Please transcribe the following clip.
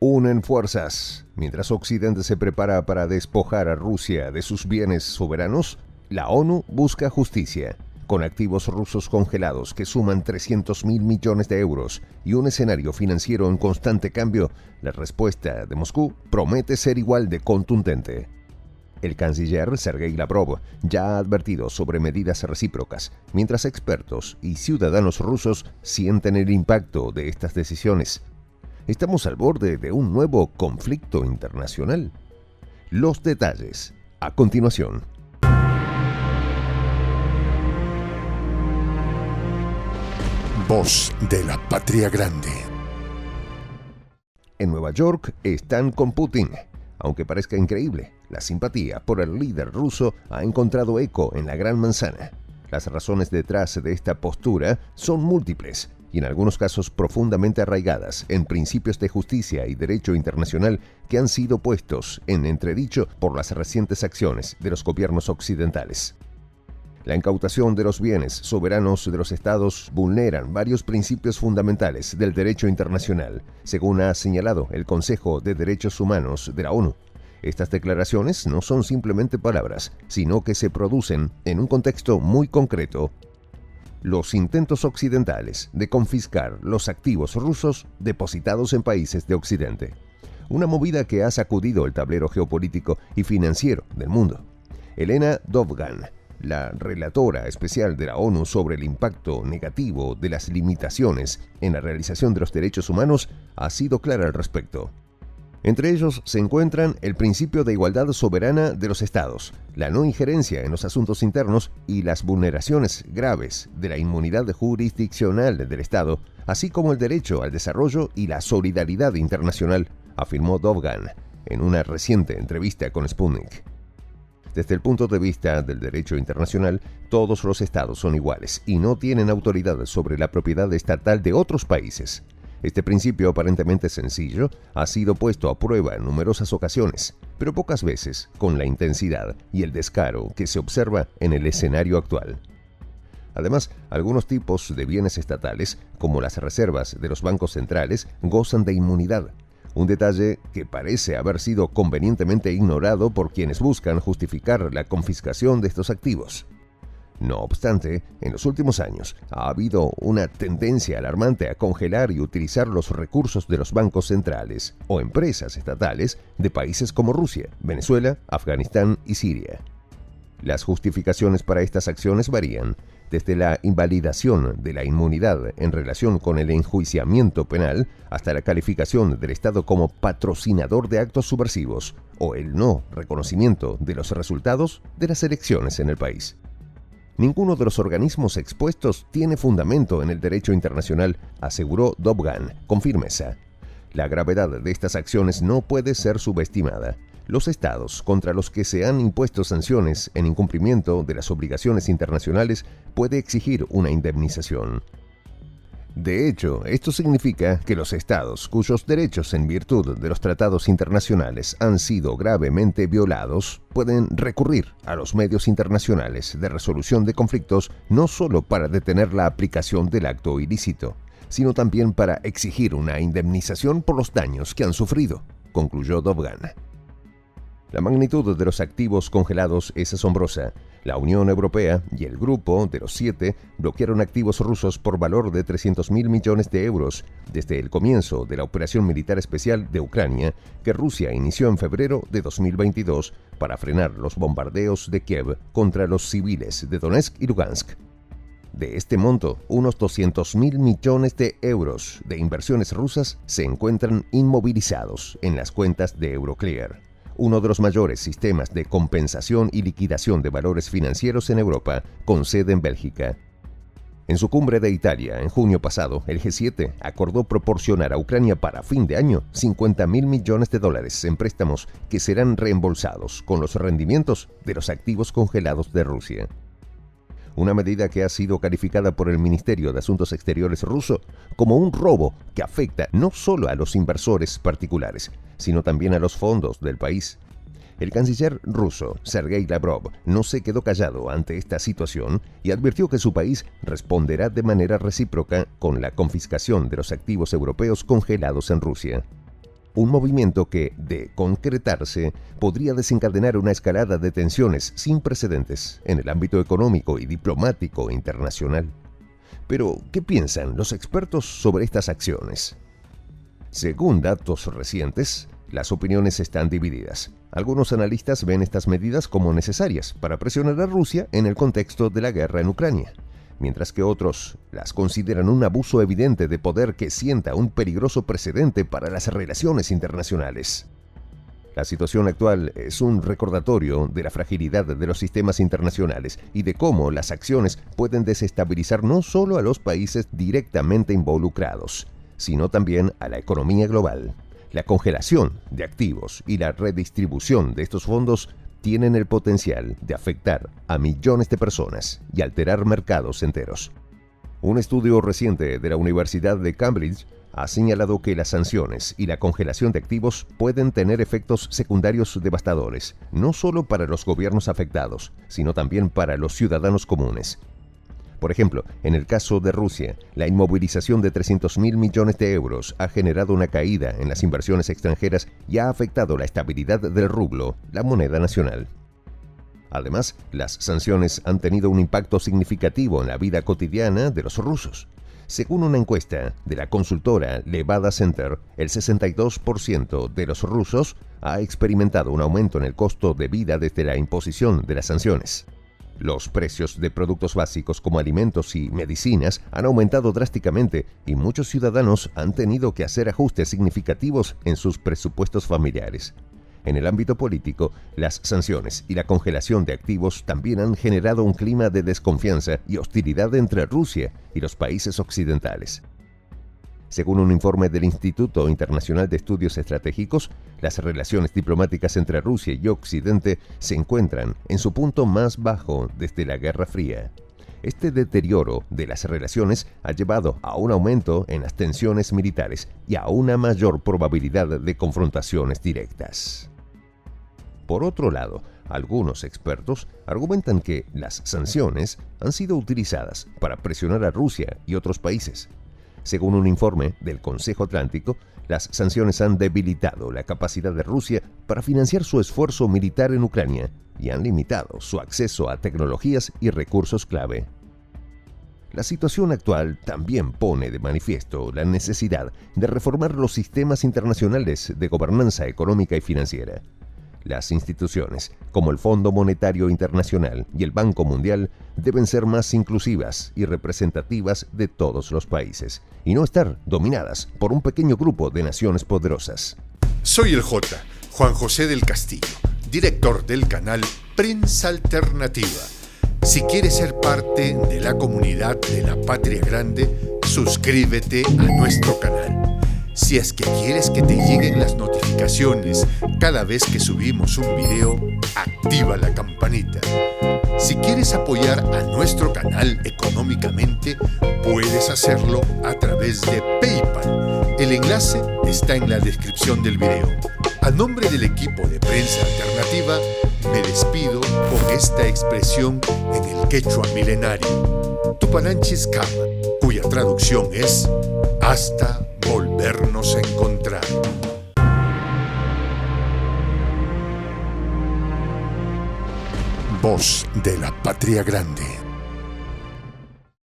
Unen fuerzas. Mientras Occidente se prepara para despojar a Rusia de sus bienes soberanos, la ONU busca justicia. Con activos rusos congelados que suman 300.000 millones de euros y un escenario financiero en constante cambio, la respuesta de Moscú promete ser igual de contundente. El canciller Sergei Lavrov ya ha advertido sobre medidas recíprocas, mientras expertos y ciudadanos rusos sienten el impacto de estas decisiones. ¿Estamos al borde de un nuevo conflicto internacional? Los detalles, a continuación. Voz de la Patria Grande. En Nueva York están con Putin. Aunque parezca increíble, la simpatía por el líder ruso ha encontrado eco en la Gran Manzana. Las razones detrás de esta postura son múltiples y en algunos casos profundamente arraigadas en principios de justicia y derecho internacional que han sido puestos en entredicho por las recientes acciones de los gobiernos occidentales. La incautación de los bienes soberanos de los estados vulneran varios principios fundamentales del derecho internacional, según ha señalado el Consejo de Derechos Humanos de la ONU. Estas declaraciones no son simplemente palabras, sino que se producen en un contexto muy concreto. Los intentos occidentales de confiscar los activos rusos depositados en países de Occidente. Una movida que ha sacudido el tablero geopolítico y financiero del mundo. Elena Dovgan, la relatora especial de la ONU sobre el impacto negativo de las limitaciones en la realización de los derechos humanos, ha sido clara al respecto. Entre ellos se encuentran el principio de igualdad soberana de los estados, la no injerencia en los asuntos internos y las vulneraciones graves de la inmunidad jurisdiccional del Estado, así como el derecho al desarrollo y la solidaridad internacional, afirmó Dovgan en una reciente entrevista con Sputnik. Desde el punto de vista del derecho internacional, todos los estados son iguales y no tienen autoridad sobre la propiedad estatal de otros países. Este principio aparentemente sencillo ha sido puesto a prueba en numerosas ocasiones, pero pocas veces con la intensidad y el descaro que se observa en el escenario actual. Además, algunos tipos de bienes estatales, como las reservas de los bancos centrales, gozan de inmunidad, un detalle que parece haber sido convenientemente ignorado por quienes buscan justificar la confiscación de estos activos. No obstante, en los últimos años ha habido una tendencia alarmante a congelar y utilizar los recursos de los bancos centrales o empresas estatales de países como Rusia, Venezuela, Afganistán y Siria. Las justificaciones para estas acciones varían, desde la invalidación de la inmunidad en relación con el enjuiciamiento penal hasta la calificación del Estado como patrocinador de actos subversivos o el no reconocimiento de los resultados de las elecciones en el país. Ninguno de los organismos expuestos tiene fundamento en el derecho internacional, aseguró Dovgan con firmeza. La gravedad de estas acciones no puede ser subestimada. Los estados contra los que se han impuesto sanciones en incumplimiento de las obligaciones internacionales puede exigir una indemnización. De hecho, esto significa que los estados cuyos derechos en virtud de los tratados internacionales han sido gravemente violados pueden recurrir a los medios internacionales de resolución de conflictos no solo para detener la aplicación del acto ilícito, sino también para exigir una indemnización por los daños que han sufrido, concluyó Dovgan. La magnitud de los activos congelados es asombrosa. La Unión Europea y el Grupo de los 7 bloquearon activos rusos por valor de 300.000 millones de euros desde el comienzo de la operación militar especial de Ucrania que Rusia inició en febrero de 2022 para frenar los bombardeos de Kiev contra los civiles de Donetsk y Lugansk. De este monto, unos 200.000 millones de euros de inversiones rusas se encuentran inmovilizados en las cuentas de Euroclear, uno de los mayores sistemas de compensación y liquidación de valores financieros en Europa, con sede en Bélgica. En su cumbre de Italia, en junio pasado, el G7 acordó proporcionar a Ucrania para fin de año 50.000 millones de dólares en préstamos que serán reembolsados con los rendimientos de los activos congelados de Rusia. Una medida que ha sido calificada por el Ministerio de Asuntos Exteriores ruso como un robo que afecta no solo a los inversores particulares, sino también a los fondos del país. El canciller ruso, Sergei Lavrov, no se quedó callado ante esta situación y advirtió que su país responderá de manera recíproca con la confiscación de los activos europeos congelados en Rusia. un movimiento que, de concretarse, podría desencadenar una escalada de tensiones sin precedentes en el ámbito económico y diplomático internacional. Pero, ¿qué piensan los expertos sobre estas acciones? Según datos recientes, las opiniones están divididas. Algunos analistas ven estas medidas como necesarias para presionar a Rusia en el contexto de la guerra en Ucrania, mientras que otros las consideran un abuso evidente de poder que sienta un peligroso precedente para las relaciones internacionales. La situación actual es un recordatorio de la fragilidad de los sistemas internacionales y de cómo las acciones pueden desestabilizar no solo a los países directamente involucrados, sino también a la economía global. La congelación de activos y la redistribución de estos fondos tienen el potencial de afectar a millones de personas y alterar mercados enteros. Un estudio reciente de la Universidad de Cambridge ha señalado que las sanciones y la congelación de activos pueden tener efectos secundarios devastadores, no solo para los gobiernos afectados, sino también para los ciudadanos comunes. Por ejemplo, en el caso de Rusia, la inmovilización de 300.000 millones de euros ha generado una caída en las inversiones extranjeras y ha afectado la estabilidad del rublo, la moneda nacional. Además, las sanciones han tenido un impacto significativo en la vida cotidiana de los rusos. Según una encuesta de la consultora Levada Center, el 62% de los rusos ha experimentado un aumento en el costo de vida desde la imposición de las sanciones. Los precios de productos básicos como alimentos y medicinas han aumentado drásticamente y muchos ciudadanos han tenido que hacer ajustes significativos en sus presupuestos familiares. En el ámbito político, las sanciones y la congelación de activos también han generado un clima de desconfianza y hostilidad entre Rusia y los países occidentales. Según un informe del Instituto Internacional de Estudios Estratégicos, las relaciones diplomáticas entre Rusia y Occidente se encuentran en su punto más bajo desde la Guerra Fría. Este deterioro de las relaciones ha llevado a un aumento en las tensiones militares y a una mayor probabilidad de confrontaciones directas. Por otro lado, algunos expertos argumentan que las sanciones han sido utilizadas para presionar a Rusia y otros países. Según un informe del Consejo Atlántico, las sanciones han debilitado la capacidad de Rusia para financiar su esfuerzo militar en Ucrania y han limitado su acceso a tecnologías y recursos clave. La situación actual también pone de manifiesto la necesidad de reformar los sistemas internacionales de gobernanza económica y financiera. Las instituciones, como el Fondo Monetario Internacional y el Banco Mundial, deben ser más inclusivas y representativas de todos los países, y no estar dominadas por un pequeño grupo de naciones poderosas. Soy el J, Juan José del Castillo, director del canal Prensa Alternativa. Si quieres ser parte de la comunidad de la Patria Grande, suscríbete a nuestro canal. Si es que quieres que te lleguen las notificaciones cada vez que subimos un video, activa la campanita. Si quieres apoyar a nuestro canal económicamente, puedes hacerlo a través de PayPal. El enlace está en la descripción del video. A nombre del equipo de Prensa Alternativa, me despido con esta expresión en el quechua milenario, Tupananchis Kama, cuya traducción es hasta volvernos a encontrar. Voz de la Patria Grande.